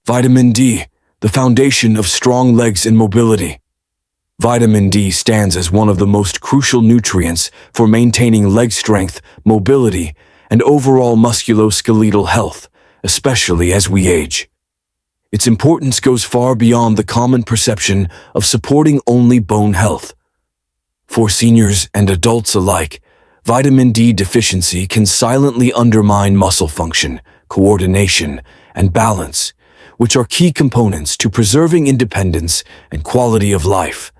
Vitamin D, the foundation of strong legs and mobility. Vitamin D stands as one of the most crucial nutrients for maintaining leg strength, mobility, and overall musculoskeletal health, especially as we age. Its importance goes far beyond the common perception of supporting only bone health. For seniors and adults alike, vitamin D deficiency can silently undermine muscle function, coordination, and balance, which are key components to preserving independence and quality of life.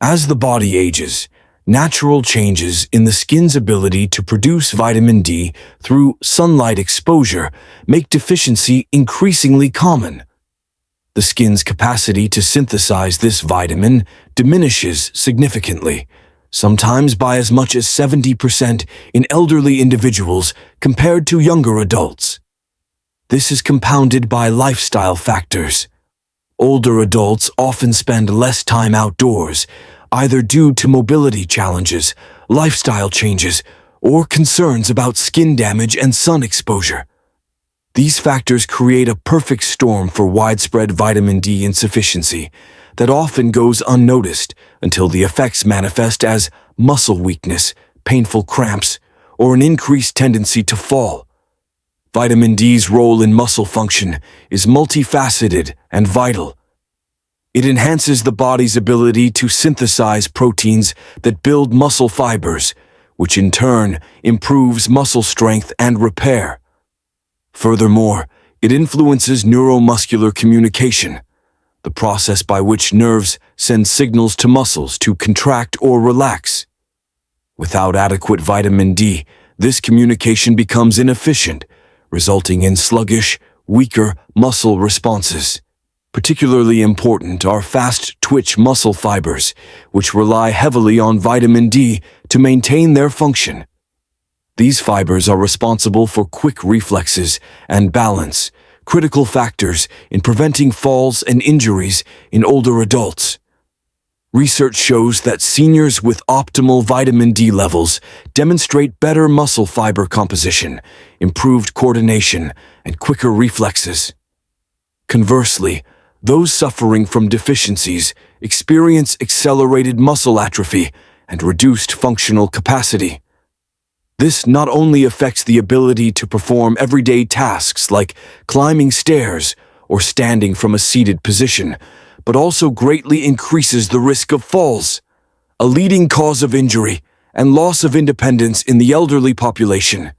As the body ages, natural changes in the skin's ability to produce vitamin D through sunlight exposure make deficiency increasingly common. The skin's capacity to synthesize this vitamin diminishes significantly, sometimes by as much as 70% in elderly individuals compared to younger adults. This is compounded by lifestyle factors. Older adults often spend less time outdoors, either due to mobility challenges, lifestyle changes, or concerns about skin damage and sun exposure. These factors create a perfect storm for widespread vitamin D insufficiency that often goes unnoticed until the effects manifest as muscle weakness, painful cramps, or an increased tendency to fall. Vitamin D's role in muscle function is multifaceted and vital. It enhances the body's ability to synthesize proteins that build muscle fibers, which in turn improves muscle strength and repair. Furthermore, it influences neuromuscular communication, the process by which nerves send signals to muscles to contract or relax. Without adequate vitamin D, this communication becomes inefficient, resulting in sluggish, weaker muscle responses. Particularly important are fast-twitch muscle fibers, which rely heavily on vitamin D to maintain their function. These fibers are responsible for quick reflexes and balance, critical factors in preventing falls and injuries in older adults. Research shows that seniors with optimal vitamin D levels demonstrate better muscle fiber composition, improved coordination, and quicker reflexes. Conversely, those suffering from deficiencies experience accelerated muscle atrophy and reduced functional capacity. This not only affects the ability to perform everyday tasks like climbing stairs or standing from a seated position, but also greatly increases the risk of falls, a leading cause of injury and loss of independence in the elderly population.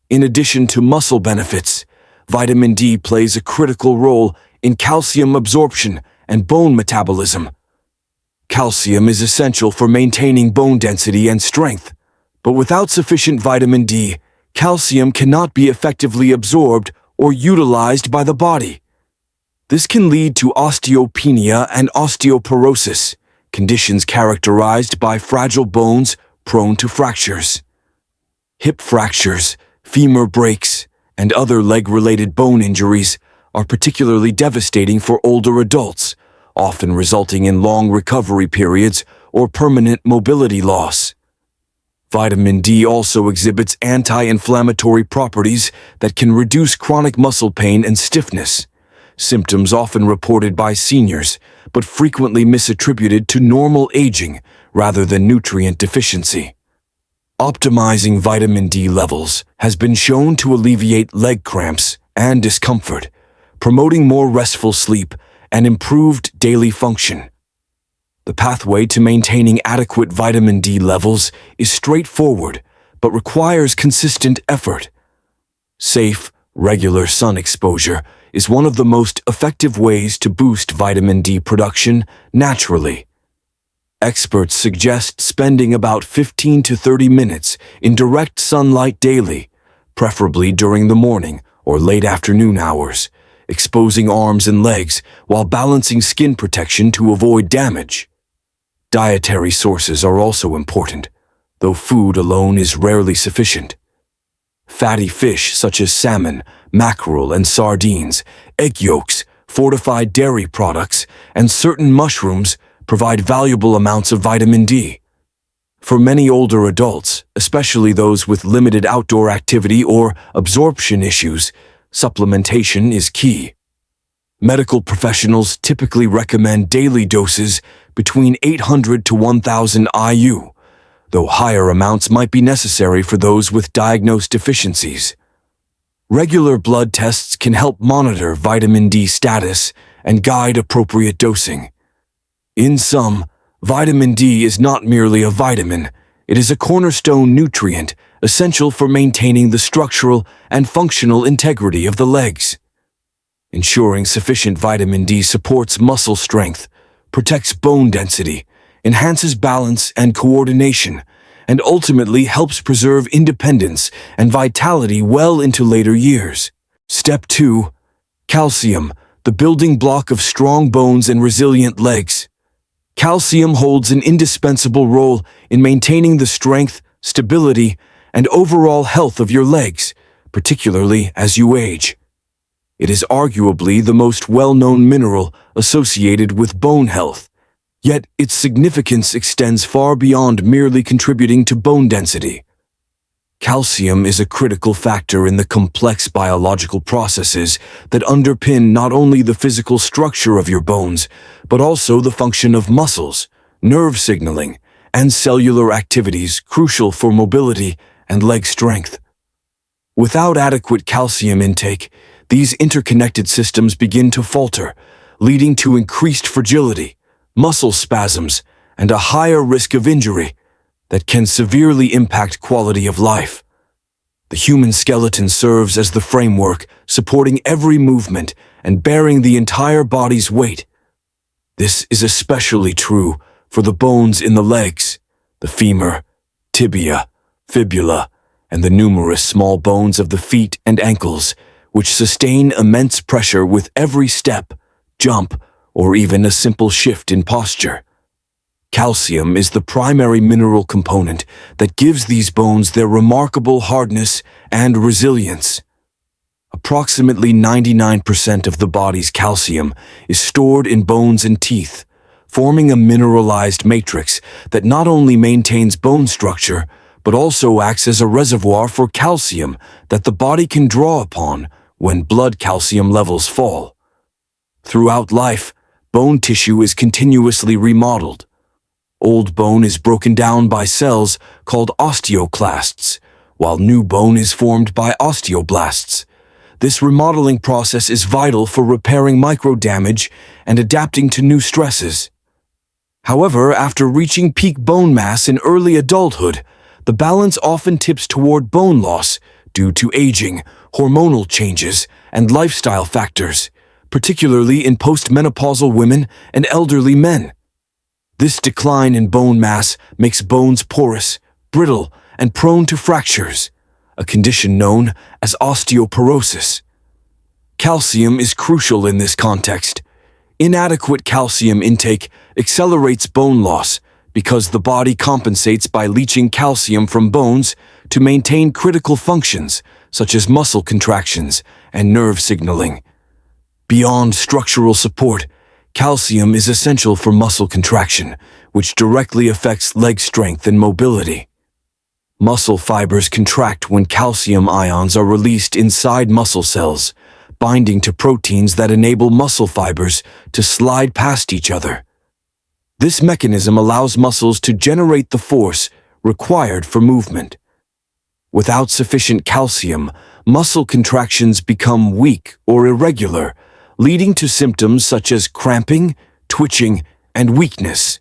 In addition to muscle benefits, vitamin D plays a critical role in calcium absorption and bone metabolism. Calcium is essential for maintaining bone density and strength, but without sufficient vitamin D, calcium cannot be effectively absorbed or utilized by the body. This can lead to osteopenia and osteoporosis, conditions characterized by fragile bones prone to fractures. Hip fractures, femur breaks, and other leg-related bone injuries are particularly devastating for older adults, often resulting in long recovery periods or permanent mobility loss. Vitamin D also exhibits anti-inflammatory properties that can reduce chronic muscle pain and stiffness, symptoms often reported by seniors, but frequently misattributed to normal aging rather than nutrient deficiency. Optimizing vitamin D levels has been shown to alleviate leg cramps and discomfort, promoting more restful sleep and improved daily function. The pathway to maintaining adequate vitamin D levels is straightforward, but requires consistent effort. Safe, regular sun exposure is one of the most effective ways to boost vitamin D production naturally. Experts suggest spending about 15 to 30 minutes in direct sunlight daily, preferably during the morning or late afternoon hours, exposing arms and legs while balancing skin protection to avoid damage. Dietary sources are also important, though food alone is rarely sufficient. Fatty fish such as salmon, mackerel, and sardines, egg yolks, fortified dairy products, and certain mushrooms provide valuable amounts of vitamin D. For many older adults, especially those with limited outdoor activity or absorption issues, supplementation is key. Medical professionals typically recommend daily doses between 800 to 1000 IU, though higher amounts might be necessary for those with diagnosed deficiencies. Regular blood tests can help monitor vitamin D status and guide appropriate dosing. In sum, vitamin D is not merely a vitamin, it is a cornerstone nutrient essential for maintaining the structural and functional integrity of the legs. Ensuring sufficient vitamin D supports muscle strength, protects bone density, enhances balance and coordination, and ultimately helps preserve independence and vitality well into later years. Step 2. Calcium, the building block of strong bones and resilient legs. Calcium holds an indispensable role in maintaining the strength, stability, and overall health of your legs, particularly as you age. It is arguably the most well-known mineral associated with bone health, yet its significance extends far beyond merely contributing to bone density. Calcium is a critical factor in the complex biological processes that underpin not only the physical structure of your bones, but also the function of muscles, nerve signaling, and cellular activities crucial for mobility and leg strength. Without adequate calcium intake, these interconnected systems begin to falter, leading to increased fragility, muscle spasms, and a higher risk of injury that can severely impact quality of life. The human skeleton serves as the framework, supporting every movement and bearing the entire body's weight. This is especially true for the bones in the legs, the femur, tibia, fibula, and the numerous small bones of the feet and ankles, which sustain immense pressure with every step, jump, or even a simple shift in posture. Calcium is the primary mineral component that gives these bones their remarkable hardness and resilience. Approximately 99% of the body's calcium is stored in bones and teeth, forming a mineralized matrix that not only maintains bone structure, but also acts as a reservoir for calcium that the body can draw upon when blood calcium levels fall. Throughout life, bone tissue is continuously remodeled. Old bone is broken down by cells called osteoclasts, while new bone is formed by osteoblasts. This remodeling process is vital for repairing micro-damage and adapting to new stresses. However, after reaching peak bone mass in early adulthood, the balance often tips toward bone loss due to aging, hormonal changes, and lifestyle factors, particularly in postmenopausal women and elderly men. This decline in bone mass makes bones porous, brittle, and prone to fractures, a condition known as osteoporosis. Calcium is crucial in this context. Inadequate calcium intake accelerates bone loss because the body compensates by leaching calcium from bones to maintain critical functions such as muscle contractions and nerve signaling. Beyond structural support, calcium is essential for muscle contraction, which directly affects leg strength and mobility. Muscle fibers contract when calcium ions are released inside muscle cells, binding to proteins that enable muscle fibers to slide past each other. This mechanism allows muscles to generate the force required for movement. Without sufficient calcium, muscle contractions become weak or irregular, leading to symptoms such as cramping, twitching, and weakness,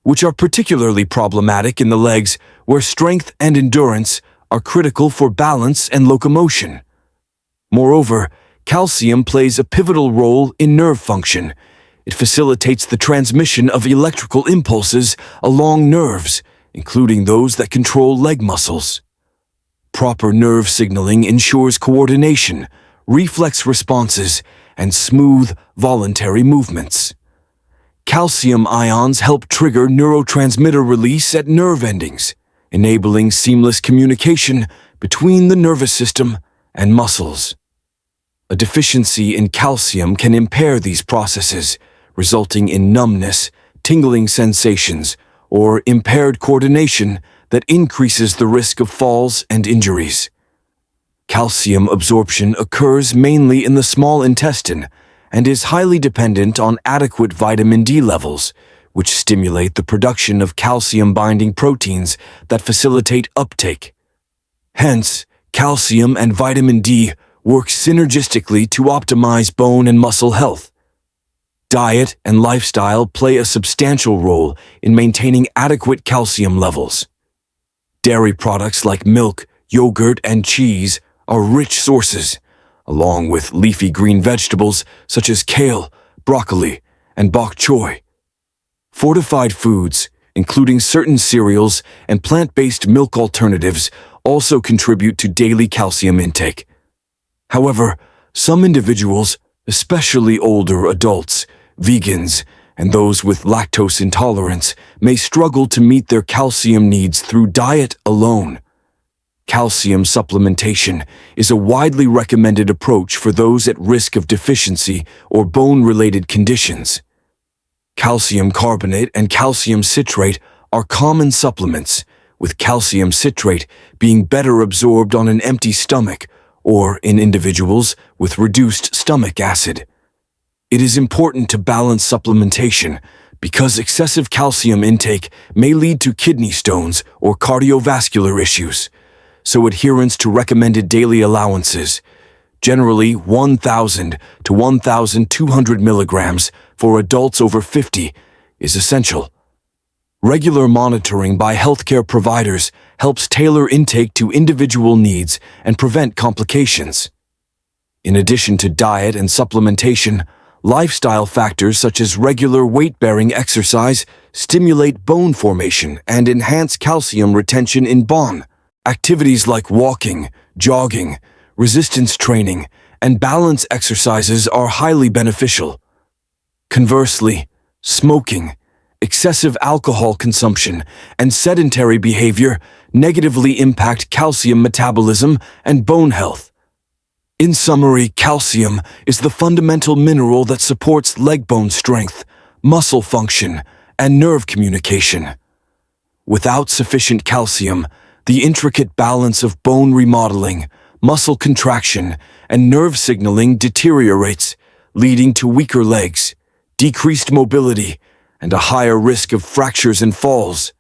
which are particularly problematic in the legs where strength and endurance are critical for balance and locomotion. Moreover, calcium plays a pivotal role in nerve function. It facilitates the transmission of electrical impulses along nerves, including those that control leg muscles. Proper nerve signaling ensures coordination, reflex responses, and smooth, voluntary movements. Calcium ions help trigger neurotransmitter release at nerve endings, enabling seamless communication between the nervous system and muscles. A deficiency in calcium can impair these processes, resulting in numbness, tingling sensations, or impaired coordination that increases the risk of falls and injuries. Calcium absorption occurs mainly in the small intestine, and is highly dependent on adequate vitamin D levels, which stimulate the production of calcium-binding proteins that facilitate uptake. Hence, calcium and vitamin D work synergistically to optimize bone and muscle health. Diet and lifestyle play a substantial role in maintaining adequate calcium levels. Dairy products like milk, yogurt, and cheese are rich sources, along with leafy green vegetables such as kale, broccoli, and bok choy. Fortified foods, including certain cereals and plant-based milk alternatives, also contribute to daily calcium intake. However, some individuals, especially older adults, vegans, and those with lactose intolerance, may struggle to meet their calcium needs through diet alone. Calcium supplementation is a widely recommended approach for those at risk of deficiency or bone-related conditions. Calcium carbonate and calcium citrate are common supplements, with calcium citrate being better absorbed on an empty stomach or in individuals with reduced stomach acid. It is important to balance supplementation because excessive calcium intake may lead to kidney stones or cardiovascular issues, so adherence to recommended daily allowances, generally 1,000 to 1,200 milligrams for adults over 50, is essential. Regular monitoring by healthcare providers helps tailor intake to individual needs and prevent complications. In addition to diet and supplementation, lifestyle factors such as regular weight-bearing exercise stimulate bone formation and enhance calcium retention in bone. Activities like walking, jogging, resistance training, and balance exercises are highly beneficial. Conversely, smoking, excessive alcohol consumption, and sedentary behavior negatively impact calcium metabolism and bone health. In summary, calcium is the fundamental mineral that supports leg bone strength, muscle function, and nerve communication. Without sufficient calcium, the intricate balance of bone remodeling, muscle contraction, and nerve signaling deteriorates, leading to weaker legs, decreased mobility, and a higher risk of fractures and falls.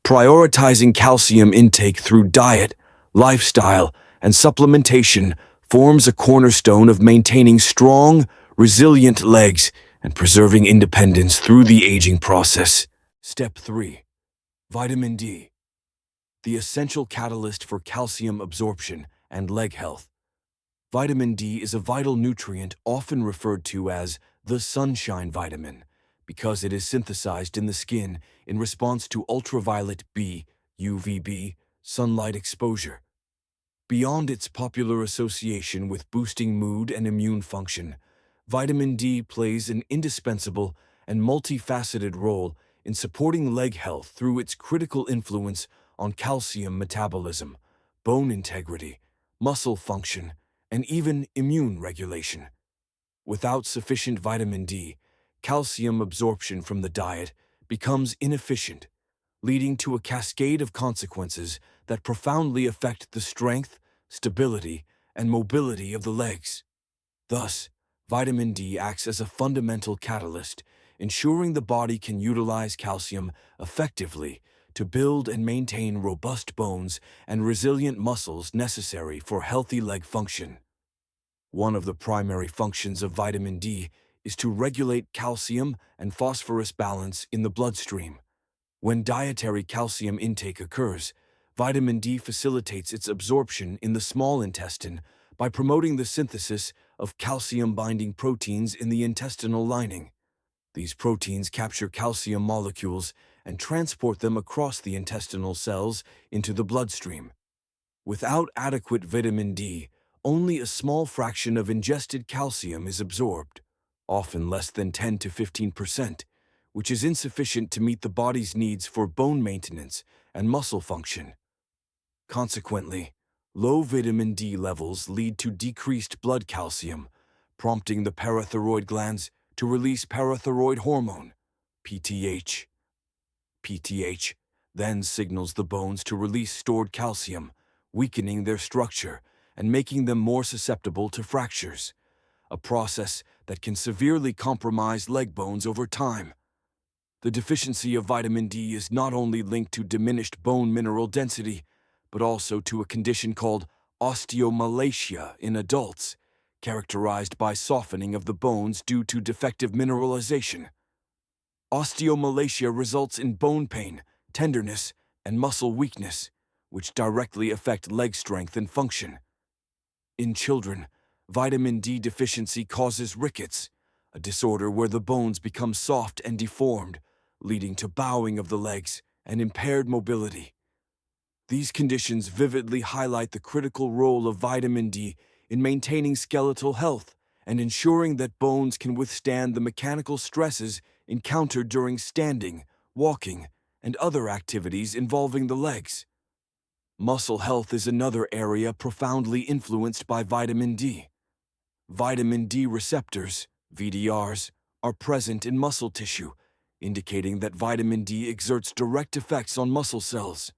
Prioritizing calcium intake through diet, lifestyle, and supplementation forms a cornerstone of maintaining strong, resilient legs and preserving independence through the aging process. Step 3. Vitamin D, the essential catalyst for calcium absorption and leg health. Vitamin D is a vital nutrient often referred to as the sunshine vitamin because it is synthesized in the skin in response to ultraviolet B, UVB, sunlight exposure. Beyond its popular association with boosting mood and immune function, vitamin D plays an indispensable and multifaceted role in supporting leg health through its critical influence on calcium metabolism, bone integrity, muscle function, and even immune regulation. Without sufficient vitamin D, calcium absorption from the diet becomes inefficient, leading to a cascade of consequences that profoundly affect the strength, stability, and mobility of the legs. Thus, vitamin D acts as a fundamental catalyst, ensuring the body can utilize calcium effectively to build and maintain robust bones and resilient muscles necessary for healthy leg function. One of the primary functions of vitamin D is to regulate calcium and phosphorus balance in the bloodstream. When dietary calcium intake occurs, vitamin D facilitates its absorption in the small intestine by promoting the synthesis of calcium-binding proteins in the intestinal lining. These proteins capture calcium molecules and transport them across the intestinal cells into the bloodstream. Without adequate vitamin D, only a small fraction of ingested calcium is absorbed, often less than 10 to 15%, which is insufficient to meet the body's needs for bone maintenance and muscle function. Consequently, low vitamin D levels lead to decreased blood calcium, prompting the parathyroid glands to release parathyroid hormone, PTH. PTH then signals the bones to release stored calcium, weakening their structure and making them more susceptible to fractures, a process that can severely compromise leg bones over time. The deficiency of vitamin D is not only linked to diminished bone mineral density, but also to a condition called osteomalacia in adults, characterized by softening of the bones due to defective mineralization. Osteomalacia results in bone pain, tenderness, and muscle weakness, which directly affect leg strength and function. In children, vitamin D deficiency causes rickets, a disorder where the bones become soft and deformed, leading to bowing of the legs and impaired mobility. These conditions vividly highlight the critical role of vitamin D in maintaining skeletal health and ensuring that bones can withstand the mechanical stresses encountered during standing, walking, and other activities involving the legs. Muscle health is another area profoundly influenced by vitamin D. Vitamin D receptors, VDRs, are present in muscle tissue, indicating that vitamin D exerts direct effects on muscle cells.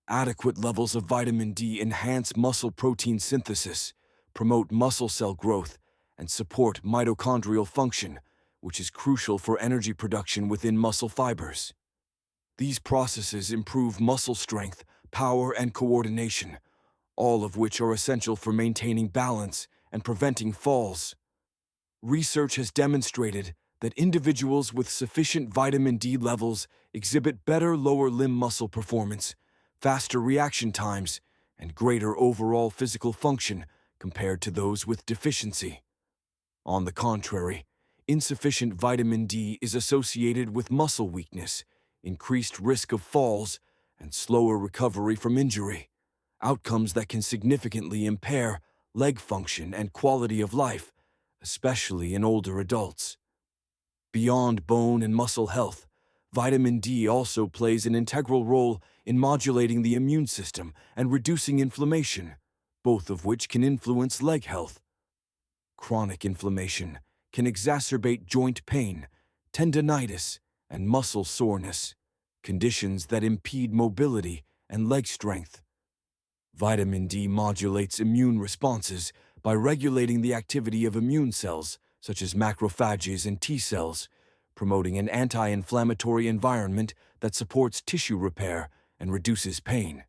Adequate levels of vitamin D enhance muscle protein synthesis, promote muscle cell growth, and support mitochondrial function, which is crucial for energy production within muscle fibers. These processes improve muscle strength, power, and coordination, all of which are essential for maintaining balance and preventing falls. Research has demonstrated that individuals with sufficient vitamin D levels exhibit better lower limb muscle performance, faster reaction times, and greater overall physical function compared to those with deficiency. On the contrary, insufficient vitamin D is associated with muscle weakness, increased risk of falls, and slower recovery from injury, outcomes that can significantly impair leg function and quality of life, especially in older adults. Beyond bone and muscle health, vitamin D also plays an integral role in modulating the immune system and reducing inflammation, both of which can influence leg health. Chronic inflammation can exacerbate joint pain, tendinitis, and muscle soreness, conditions that impede mobility and leg strength. Vitamin D modulates immune responses by regulating the activity of immune cells, such as macrophages and T cells, promoting an anti-inflammatory environment that supports tissue repair and reduces pain.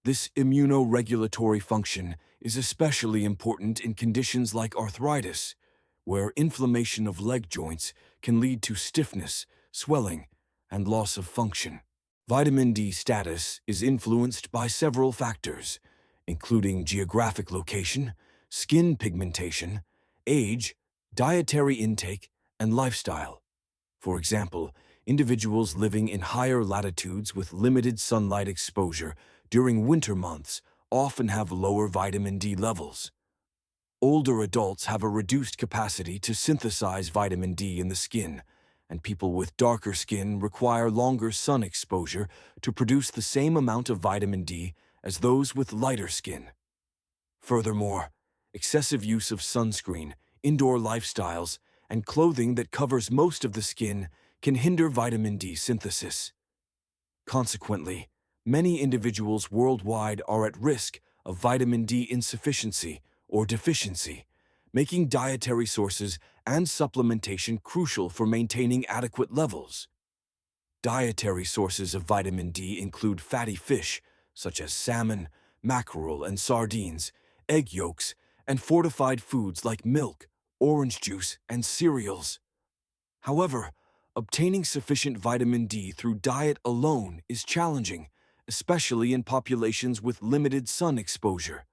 This immunoregulatory function is especially important in conditions like arthritis, where inflammation of leg joints can lead to stiffness, swelling, and loss of function. Vitamin D status is influenced by several factors, including geographic location, skin pigmentation, age, dietary intake, and lifestyle. For example, individuals living in higher latitudes with limited sunlight exposure during winter months often have lower vitamin D levels. Older adults have a reduced capacity to synthesize vitamin D in the skin, and people with darker skin require longer sun exposure to produce the same amount of vitamin D as those with lighter skin. Furthermore, excessive use of sunscreen, indoor lifestyles, and clothing that covers most of the skin can hinder vitamin D synthesis. Consequently, many individuals worldwide are at risk of vitamin D insufficiency or deficiency, making dietary sources and supplementation crucial for maintaining adequate levels. Dietary sources of vitamin D include fatty fish, such as salmon, mackerel, and sardines, egg yolks, and fortified foods like milk, orange juice, and cereals. However, obtaining sufficient vitamin D through diet alone is challenging, especially in populations with limited sun exposure.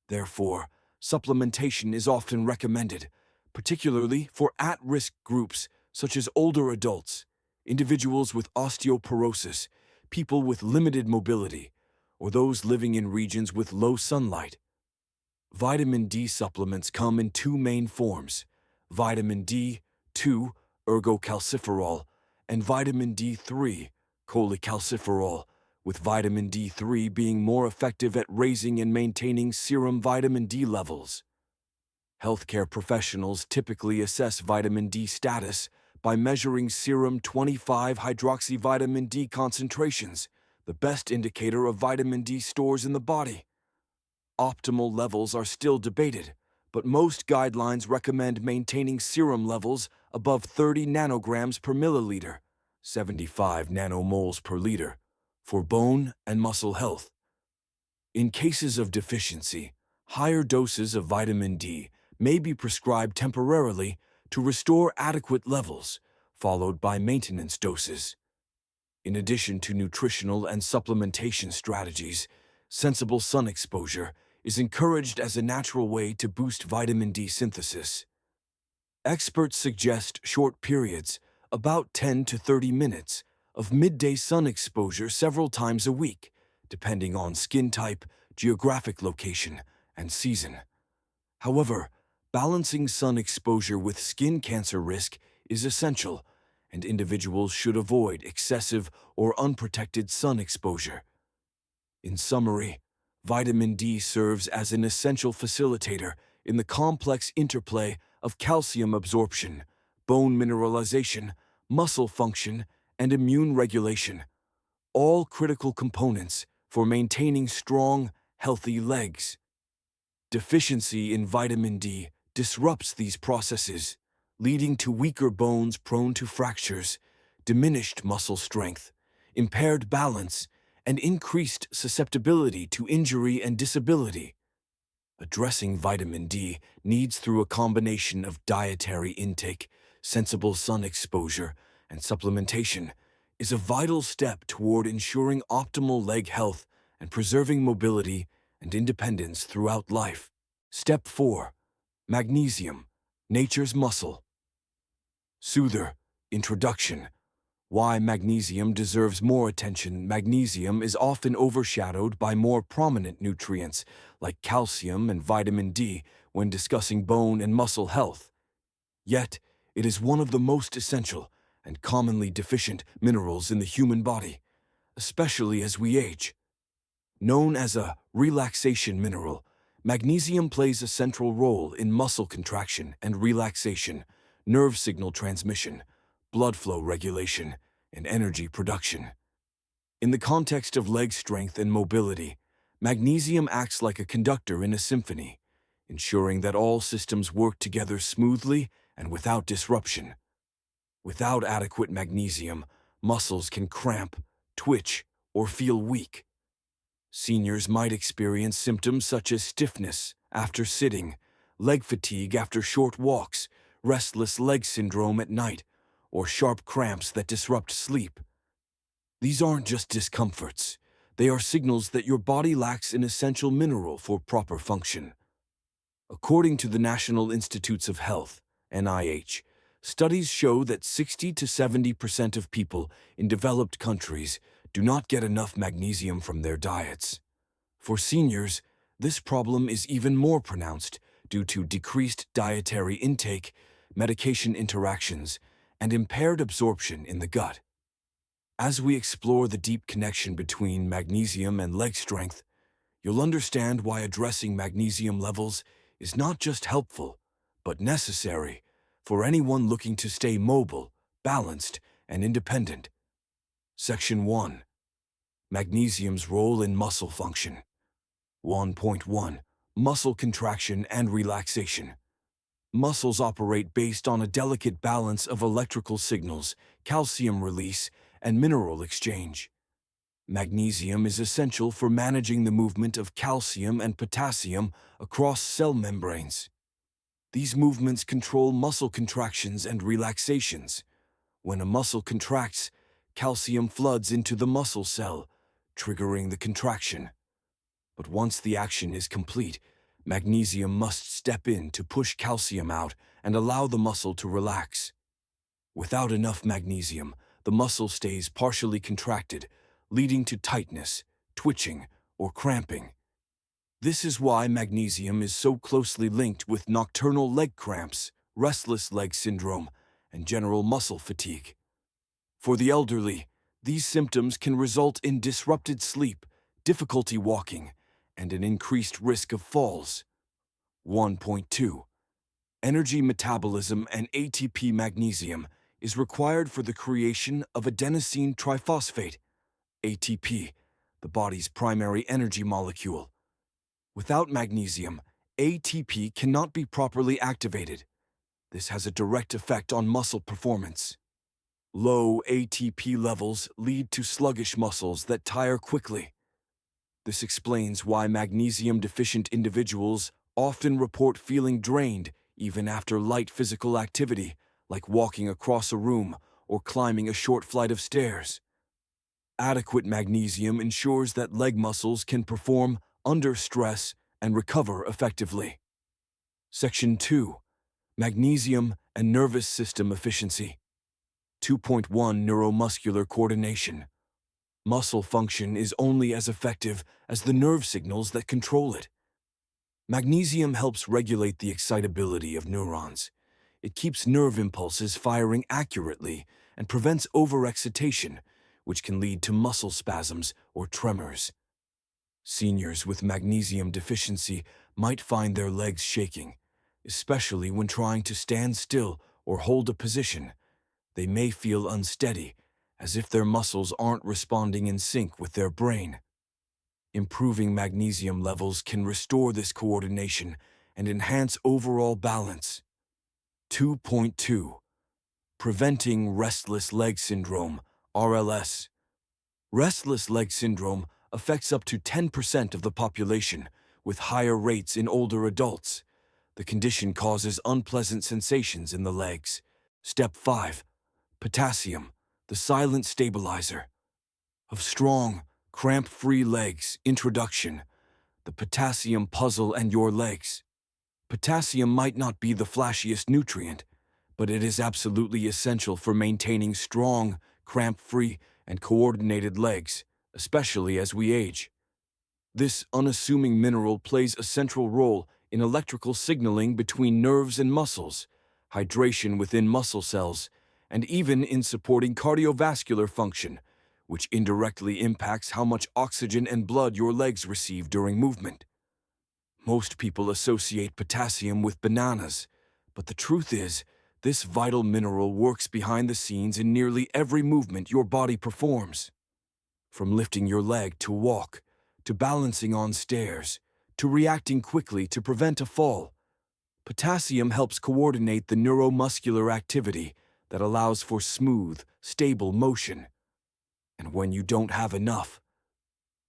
Therefore, supplementation is often recommended, particularly for at-risk groups such as older adults, individuals with osteoporosis, people with limited mobility, or those living in regions with low sunlight. Vitamin D supplements come in two main forms: vitamin D2, ergocalciferol, and vitamin D3, cholecalciferol, with vitamin D3 being more effective at raising and maintaining serum vitamin D levels. Healthcare professionals typically assess vitamin D status by measuring serum 25-hydroxyvitamin D concentrations, the best indicator of vitamin D stores in the body. Optimal levels are still debated, but most guidelines recommend maintaining serum levels above 30 nanograms per milliliter, 75 nanomoles per liter, for bone and muscle health. In cases of deficiency, higher doses of vitamin D may be prescribed temporarily to restore adequate levels, followed by maintenance doses. In addition to nutritional and supplementation strategies, sensible sun exposure is encouraged as a natural way to boost vitamin D synthesis. Experts suggest short periods, about 10 to 30 minutes, of midday sun exposure several times a week, depending on skin type, geographic location, and season. However, balancing sun exposure with skin cancer risk is essential, and individuals should avoid excessive or unprotected sun exposure. In summary, vitamin D serves as an essential facilitator in the complex interplay of calcium absorption, bone mineralization, muscle function, and immune regulation, all critical components for maintaining strong, healthy legs. Deficiency in vitamin D disrupts these processes, leading to weaker bones prone to fractures, diminished muscle strength, impaired balance, and increased susceptibility to injury and disability. Addressing vitamin D needs through a combination of dietary intake, sensible sun exposure, and supplementation is a vital step toward ensuring optimal leg health and preserving mobility and independence throughout life. Step 4. Magnesium, nature's muscle. Soother, introduction. Why magnesium deserves more attention. Magnesium is often overshadowed by more prominent nutrients like calcium and vitamin D when discussing bone and muscle health. Yet, it is one of the most essential and commonly deficient minerals in the human body, especially as we age. Known as a relaxation mineral, magnesium plays a central role in muscle contraction and relaxation, nerve signal transmission, blood flow regulation, and energy production. In the context of leg strength and mobility, magnesium acts like a conductor in a symphony, ensuring that all systems work together smoothly and without disruption. Without adequate magnesium, muscles can cramp, twitch, or feel weak. Seniors might experience symptoms such as stiffness after sitting, leg fatigue after short walks, restless leg syndrome at night, or sharp cramps that disrupt sleep. These aren't just discomforts. They are signals that your body lacks an essential mineral for proper function. According to the National Institutes of Health, NIH, studies show that 60 to 70% of people in developed countries do not get enough magnesium from their diets. For seniors, this problem is even more pronounced due to decreased dietary intake, medication interactions, and impaired absorption in the gut. As we explore the deep connection between magnesium and leg strength, you'll understand why addressing magnesium levels is not just helpful, but necessary for anyone looking to stay mobile, balanced, and independent. Section 1. Magnesium's role in muscle function. 1.1. Muscle contraction and relaxation. Muscles operate based on a delicate balance of electrical signals, calcium release, and mineral exchange. Magnesium is essential for managing the movement of calcium and potassium across cell membranes. These movements control muscle contractions and relaxations. When a muscle contracts, calcium floods into the muscle cell, triggering the contraction. But once the action is complete, magnesium must step in to push calcium out and allow the muscle to relax. Without enough magnesium, the muscle stays partially contracted, leading to tightness, twitching, or cramping. This is why magnesium is so closely linked with nocturnal leg cramps, restless leg syndrome, and general muscle fatigue. For the elderly, these symptoms can result in disrupted sleep, difficulty walking, and an increased risk of falls. 1.2. Energy metabolism and ATP. Magnesium is required for the creation of adenosine triphosphate, ATP, the body's primary energy molecule. Without magnesium, ATP cannot be properly activated. This has a direct effect on muscle performance. Low ATP levels lead to sluggish muscles that tire quickly. This explains why magnesium-deficient individuals often report feeling drained even after light physical activity, like walking across a room or climbing a short flight of stairs. Adequate magnesium ensures that leg muscles can perform under stress and recover effectively. Section 2. Magnesium and nervous system efficiency. 2.1 Neuromuscular coordination. Muscle function is only as effective as the nerve signals that control it. Magnesium helps regulate the excitability of neurons. It keeps nerve impulses firing accurately and prevents overexcitation, which can lead to muscle spasms or tremors. Seniors with magnesium deficiency might find their legs shaking, especially when trying to stand still or hold a position. They may feel unsteady, as if their muscles aren't responding in sync with their brain. Improving magnesium levels can restore this coordination and enhance overall balance. 2.2 Preventing restless leg syndrome, RLS. Restless leg syndrome affects up to 10% of the population, with higher rates in older adults. The condition causes unpleasant sensations in the legs. Step 5. Potassium, the silent stabilizer. Of strong, cramp-free legs, introduction. The potassium puzzle and your legs. Potassium might not be the flashiest nutrient, but it is absolutely essential for maintaining strong, cramp-free, and coordinated legs, especially as we age. This unassuming mineral plays a central role in electrical signaling between nerves and muscles, hydration within muscle cells, and even in supporting cardiovascular function, which indirectly impacts how much oxygen and blood your legs receive during movement. Most people associate potassium with bananas, but the truth is, this vital mineral works behind the scenes in nearly every movement your body performs. From lifting your leg to walk, to balancing on stairs, to reacting quickly to prevent a fall, potassium helps coordinate the neuromuscular activity that allows for smooth, stable motion. And when you don't have enough,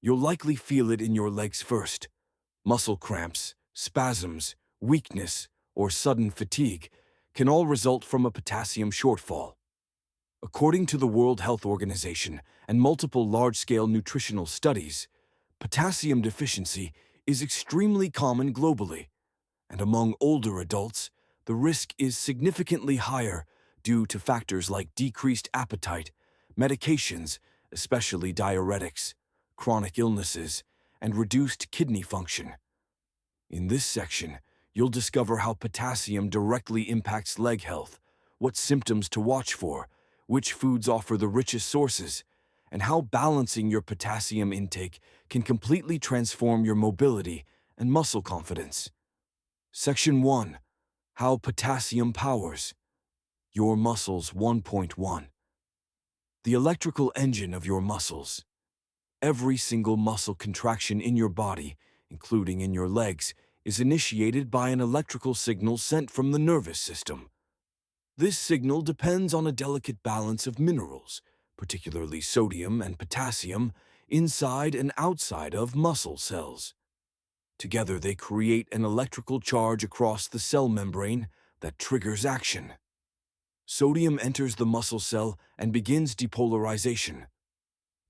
you'll likely feel it in your legs first. Muscle cramps, spasms, weakness, or sudden fatigue can all result from a potassium shortfall. According to the World Health Organization and multiple large-scale nutritional studies, potassium deficiency is extremely common globally, and among older adults, the risk is significantly higher due to factors like decreased appetite, medications, especially diuretics, chronic illnesses, and reduced kidney function. In this section, you'll discover how potassium directly impacts leg health, what symptoms to watch for, which foods offer the richest sources, and how balancing your potassium intake can completely transform your mobility and muscle confidence. Section 1. How potassium powers your muscles. 1.1 The electrical engine of your muscles. Every single muscle contraction in your body, including in your legs, is initiated by an electrical signal sent from the nervous system. This signal depends on a delicate balance of minerals, particularly sodium and potassium, inside and outside of muscle cells. Together they create an electrical charge across the cell membrane that triggers action. Sodium enters the muscle cell and begins depolarization.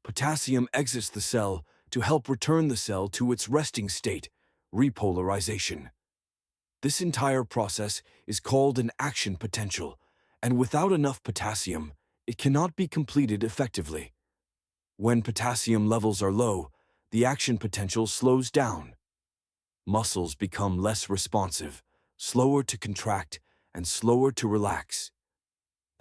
Potassium exits the cell to help return the cell to its resting state, repolarization. This entire process is called an action potential, and without enough potassium, it cannot be completed effectively. When potassium levels are low, the action potential slows down. Muscles become less responsive, slower to contract, and slower to relax.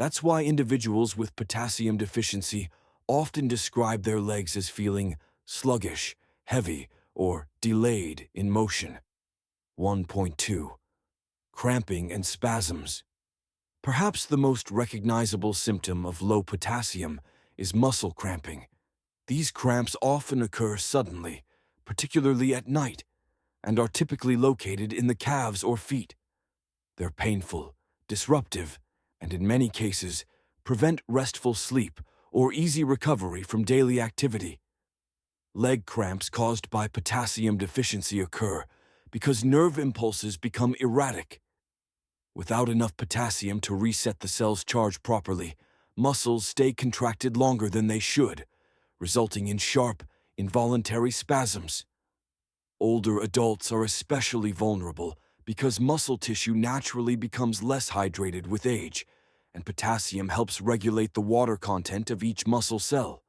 That's why individuals with potassium deficiency often describe their legs as feeling sluggish, heavy, or delayed in motion. 1.2 Cramping and spasms. Perhaps the most recognizable symptom of low potassium is muscle cramping. These cramps often occur suddenly, particularly at night. and are typically located in the calves or feet. They're painful, disruptive, and in many cases, prevent restful sleep or easy recovery from daily activity. Leg cramps caused by potassium deficiency occur because nerve impulses become erratic. Without enough potassium to reset the cell's charge properly, muscles stay contracted longer than they should, resulting in sharp, involuntary spasms. Older adults are especially vulnerable because muscle tissue naturally becomes less hydrated with age, and potassium helps regulate the water content of each muscle cell.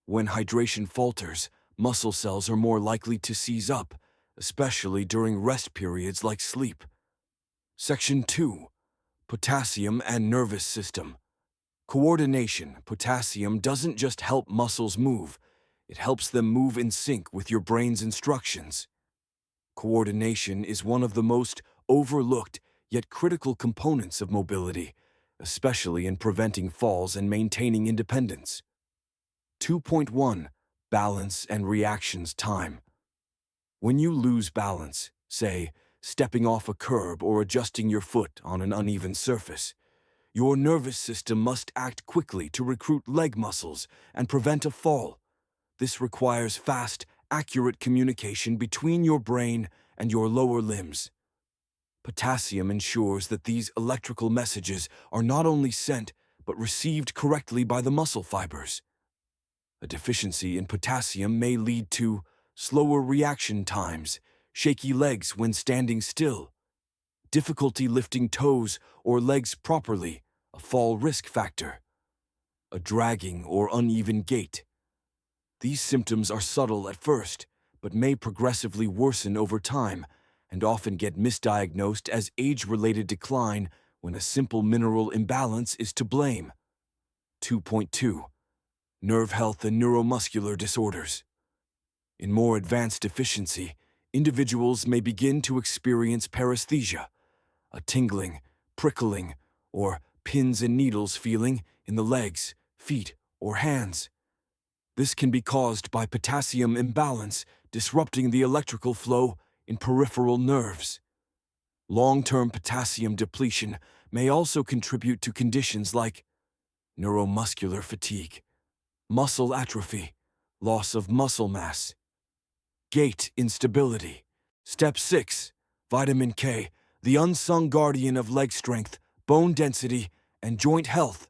When hydration falters, muscle cells are more likely to seize up, especially during rest periods like sleep. Section 2. Potassium and nervous system. Coordination. Potassium doesn't just help muscles move, it helps them move in sync with your brain's instructions. Coordination is one of the most overlooked yet critical components of mobility, especially in preventing falls and maintaining independence. 2.1. Balance and reactions time. When you lose balance, say, stepping off a curb or adjusting your foot on an uneven surface, your nervous system must act quickly to recruit leg muscles and prevent a fall. This requires fast, accurate communication between your brain and your lower limbs. Potassium ensures that these electrical messages are not only sent but received correctly by the muscle fibers. A deficiency in potassium may lead to slower reaction times, shaky legs when standing still, difficulty lifting toes or legs properly, a fall risk factor, a dragging or uneven gait. These symptoms are subtle at first, but may progressively worsen over time and often get misdiagnosed as age-related decline when a simple mineral imbalance is to blame. 2.2. Nerve health and neuromuscular disorders. In more advanced deficiency, individuals may begin to experience paresthesia, a tingling, prickling, or pins and needles feeling in the legs, feet, or hands. This can be caused by potassium imbalance disrupting the electrical flow in peripheral nerves. Long-term potassium depletion may also contribute to conditions like neuromuscular fatigue, muscle atrophy, loss of muscle mass, gait instability. Step 6. Vitamin K, the unsung guardian of leg strength, bone density, and joint health.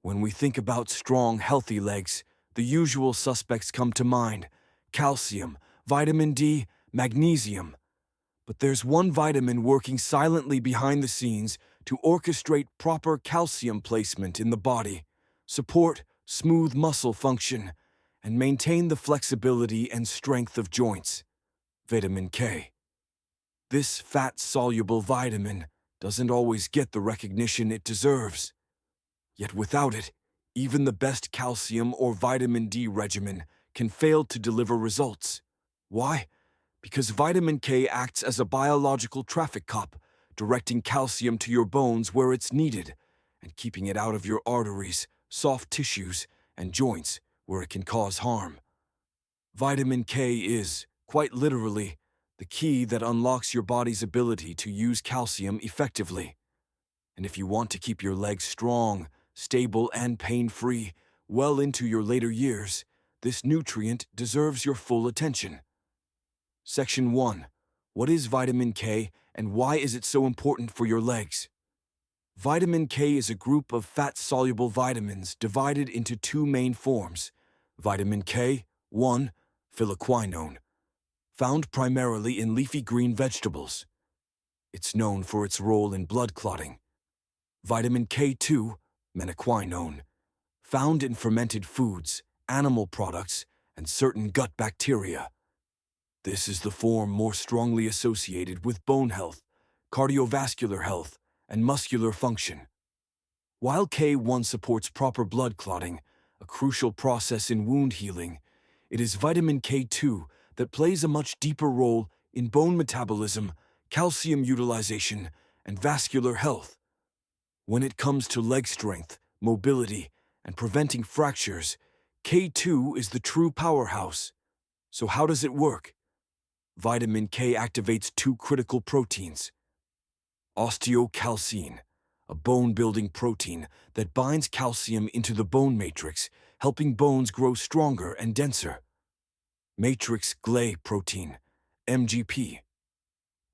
When we think about strong, healthy legs, the usual suspects come to mind: calcium, vitamin D, magnesium. But there's one vitamin working silently behind the scenes to orchestrate proper calcium placement in the body, support smooth muscle function, and maintain the flexibility and strength of joints. Vitamin K. This fat-soluble vitamin doesn't always get the recognition it deserves. Yet without it, even the best calcium or vitamin D regimen can fail to deliver results. Why? Because vitamin K acts as a biological traffic cop, directing calcium to your bones where it's needed, and keeping it out of your arteries, soft tissues, and joints where it can cause harm. Vitamin K is, quite literally, the key that unlocks your body's ability to use calcium effectively. And if you want to keep your legs strong, stable, and pain-free well into your later years, this nutrient deserves your full attention. Section 1. What is vitamin K and why is it so important for your legs? Vitamin K is a group of fat-soluble vitamins divided into two main forms. Vitamin K, 1, phylloquinone, found primarily in leafy green vegetables. It's known for its role in blood clotting. Vitamin K2, menaquinone, found in fermented foods, animal products, and certain gut bacteria. This is the form more strongly associated with bone health, cardiovascular health, and muscular function. While K1 supports proper blood clotting, a crucial process in wound healing, it is vitamin K2 that plays a much deeper role in bone metabolism, calcium utilization, and vascular health. When it comes to leg strength, mobility, and preventing fractures, K2 is the true powerhouse. So how does it work? Vitamin K activates two critical proteins: osteocalcine, a bone-building protein that binds calcium into the bone matrix, helping bones grow stronger and denser; matrix glay protein, MGP,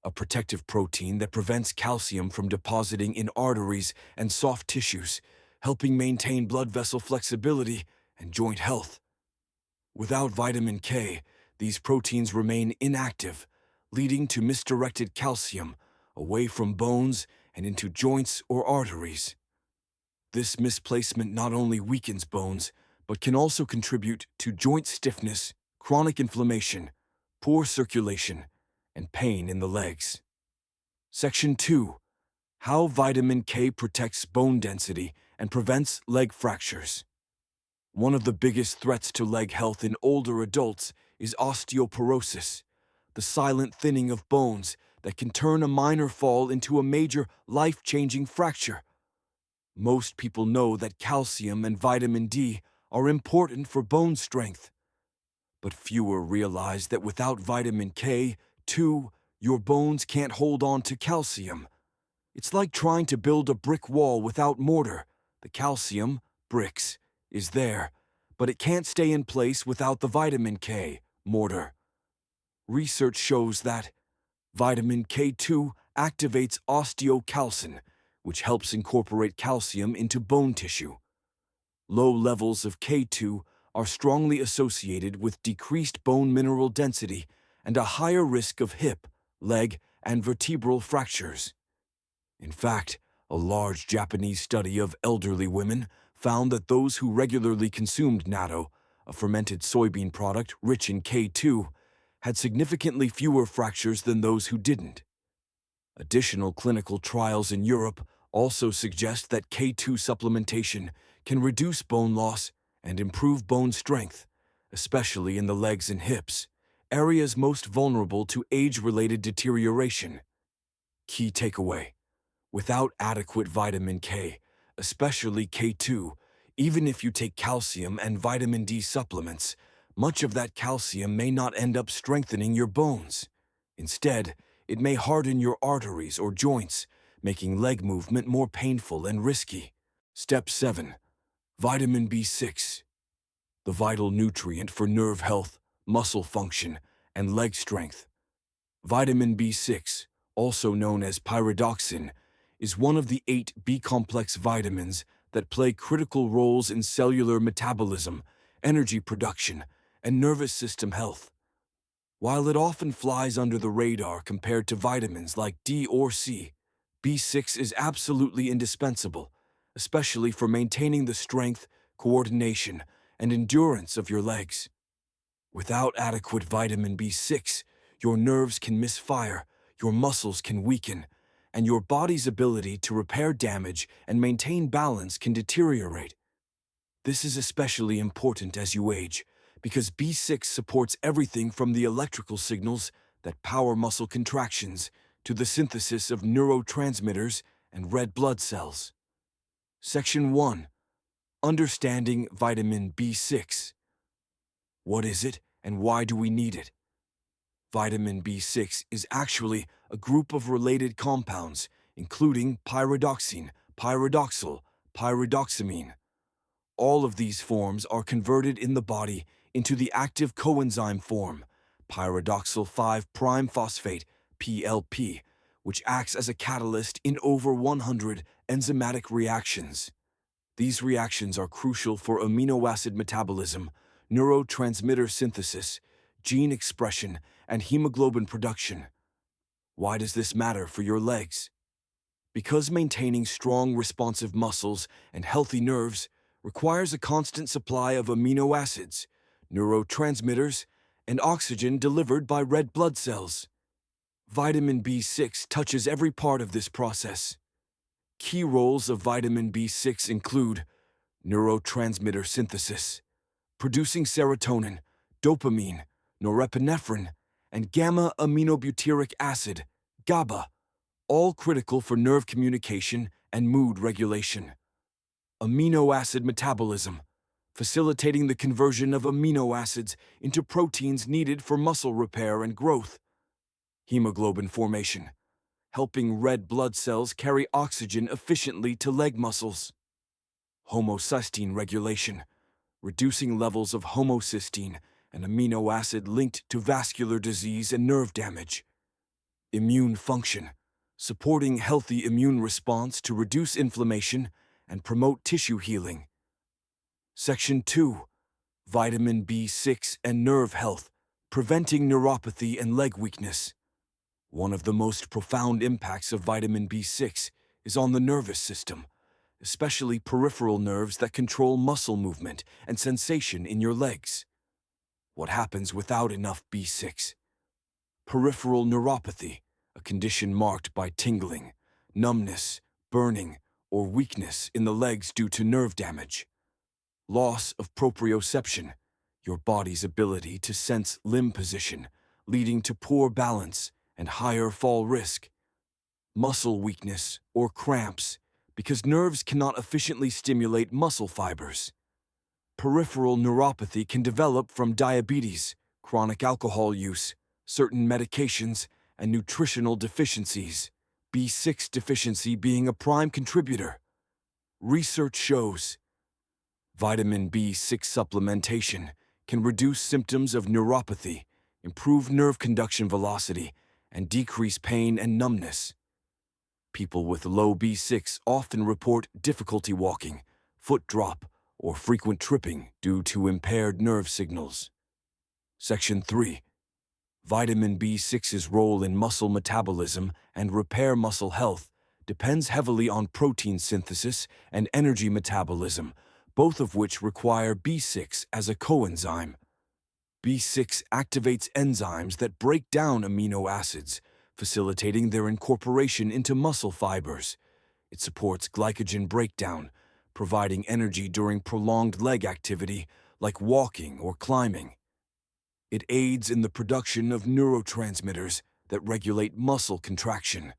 a protective protein that prevents calcium from depositing in arteries and soft tissues, helping maintain blood vessel flexibility and joint health. Without vitamin K, these proteins remain inactive, leading to misdirected calcium away from bones and into joints or arteries. This misplacement not only weakens bones, but can also contribute to joint stiffness, chronic inflammation, poor circulation, and pain in the legs. Section 2. How vitamin K protects bone density and prevents leg fractures. One of the biggest threats to leg health in older adults is osteoporosis, the silent thinning of bones that can turn a minor fall into a major life-changing fracture. Most people know that calcium and vitamin D are important for bone strength, but fewer realize that without vitamin K, too, your bones can't hold on to calcium. It's like trying to build a brick wall without mortar. The calcium, bricks, is there, but it can't stay in place without the vitamin K, mortar. Research shows that vitamin K2 activates osteocalcin, which helps incorporate calcium into bone tissue. Low levels of K2 are strongly associated with decreased bone mineral density and a higher risk of hip, leg, and vertebral fractures. In fact, a large Japanese study of elderly women found that those who regularly consumed natto, a fermented soybean product rich in K2, had significantly fewer fractures than those who didn't. Additional clinical trials in Europe also suggest that K2 supplementation can reduce bone loss and improve bone strength, especially in the legs and hips, areas most vulnerable to age-related deterioration. Key takeaway: without adequate vitamin K, especially K2, even if you take calcium and vitamin D supplements, much of that calcium may not end up strengthening your bones. Instead, it may harden your arteries or joints, making leg movement more painful and risky. Step 7. Vitamin B6, the vital nutrient for nerve health, muscle function, and leg strength. Vitamin B6, also known as pyridoxine, is one of the 8 B-complex vitamins that play critical roles in cellular metabolism, energy production, and nervous system health. While it often flies under the radar compared to vitamins like D or C, B6 is absolutely indispensable, especially for maintaining the strength, coordination, and endurance of your legs. Without adequate vitamin B6, your nerves can misfire, your muscles can weaken, and your body's ability to repair damage and maintain balance can deteriorate. This is especially important as you age, because B6 supports everything from the electrical signals that power muscle contractions to the synthesis of neurotransmitters and red blood cells. Section 1. Understanding vitamin B6. What is it and why do we need it? Vitamin B6 is actually a group of related compounds, including pyridoxine, pyridoxal, pyridoxamine. All of these forms are converted in the body into the active coenzyme form, pyridoxal 5'-phosphate, PLP, which acts as a catalyst in over 100 enzymatic reactions. These reactions are crucial for amino acid metabolism, neurotransmitter synthesis, gene expression, and hemoglobin production. Why does this matter for your legs? Because maintaining strong, responsive muscles and healthy nerves requires a constant supply of amino acids, neurotransmitters, and oxygen delivered by red blood cells. Vitamin B6 touches every part of this process. Key roles of vitamin B6 include neurotransmitter synthesis, producing serotonin, dopamine, norepinephrine, and gamma-aminobutyric acid, GABA, all critical for nerve communication and mood regulation. Amino acid metabolism, facilitating the conversion of amino acids into proteins needed for muscle repair and growth. hemoglobin formation, helping red blood cells carry oxygen efficiently to leg muscles. Homocysteine regulation, reducing levels of homocysteine, an amino acid linked to vascular disease and nerve damage. Immune function, supporting healthy immune response to reduce inflammation and promote tissue healing. Section 2. Vitamin B6 and nerve health, preventing neuropathy and leg weakness. One of the most profound impacts of vitamin B6 is on the nervous system, especially peripheral nerves that control muscle movement and sensation in your legs. What happens without enough B6? Peripheral neuropathy, a condition marked by tingling, numbness, burning, or weakness in the legs due to nerve damage. Loss of proprioception, your body's ability to sense limb position, leading to poor balance and higher fall risk. Muscle weakness or cramps, because nerves cannot efficiently stimulate muscle fibers. Peripheral neuropathy can develop from diabetes, chronic alcohol use, certain medications, and nutritional deficiencies, B6 deficiency being a prime contributor. Research shows vitamin B6 supplementation can reduce symptoms of neuropathy, improve nerve conduction velocity, and decrease pain and numbness. People with low B6 often report difficulty walking, foot drop, or frequent tripping due to impaired nerve signals. Section 3. Vitamin B6's role in muscle metabolism and repair muscle health depends heavily on protein synthesis and energy metabolism, both of which require B6 as a coenzyme. B6 activates enzymes that break down amino acids, facilitating their incorporation into muscle fibers. It supports glycogen breakdown, providing energy during prolonged leg activity like walking or climbing. It aids in the production of neurotransmitters that regulate muscle contraction.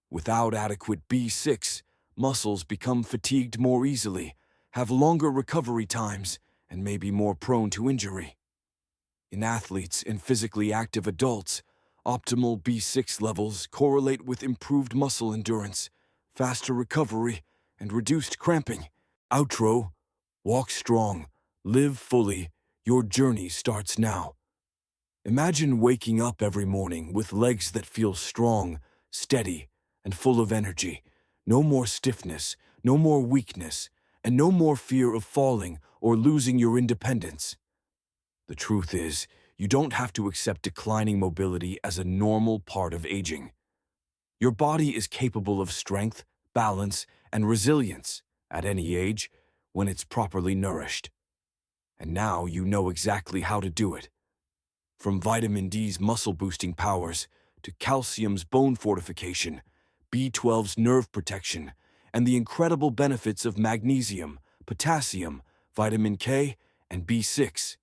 Without adequate B6, muscles become fatigued more easily, have longer recovery times, and may be more prone to injury. In athletes and physically active adults, optimal B6 levels correlate with improved muscle endurance, faster recovery, and reduced cramping. Outro: walk strong, live fully, your journey starts now. Imagine waking up every morning with legs that feel strong, steady, and full of energy. No more stiffness, no more weakness, and no more fear of falling or losing your independence. The truth is, you don't have to accept declining mobility as a normal part of aging. Your body is capable of strength, balance, and resilience at any age when it's properly nourished. And now you know exactly how to do it. From vitamin D's muscle-boosting powers to calcium's bone fortification, B12's nerve protection, and the incredible benefits of magnesium, potassium, vitamin K, and B6.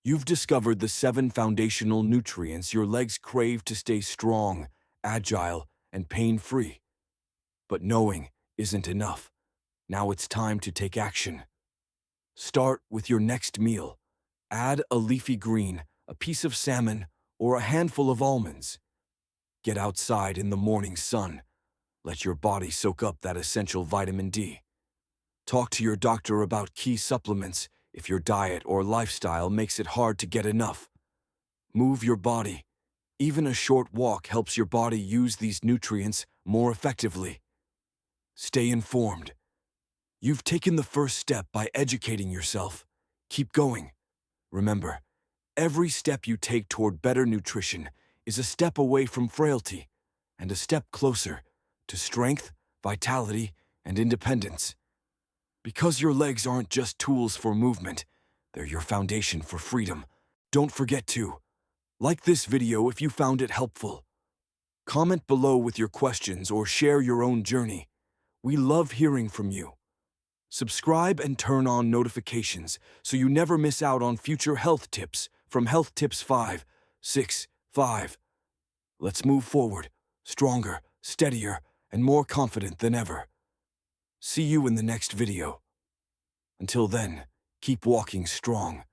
You've discovered the 7 foundational nutrients your legs crave to stay strong, agile, and pain-free. But knowing isn't enough. Now it's time to take action. Start with your next meal. Add a leafy green, a piece of salmon, or a handful of almonds. Get outside in the morning sun. Let your body soak up that essential vitamin D. Talk to your doctor about key supplements if your diet or lifestyle makes it hard to get enough. Move your body. Even a short walk helps your body use these nutrients more effectively. Stay informed. You've taken the first step by educating yourself. Keep going. Remember, every step you take toward better nutrition is a step away from frailty and a step closer to strength, vitality, and independence. Because your legs aren't just tools for movement, they're your foundation for freedom. Don't forget to like this video if you found it helpful. Comment below with your questions or share your own journey. We love hearing from you. Subscribe and turn on notifications so you never miss out on future health tips from Health Tips 5, 6, 5. Let's move forward, stronger, steadier, and more confident than ever. See you in the next video. Until then, keep walking strong.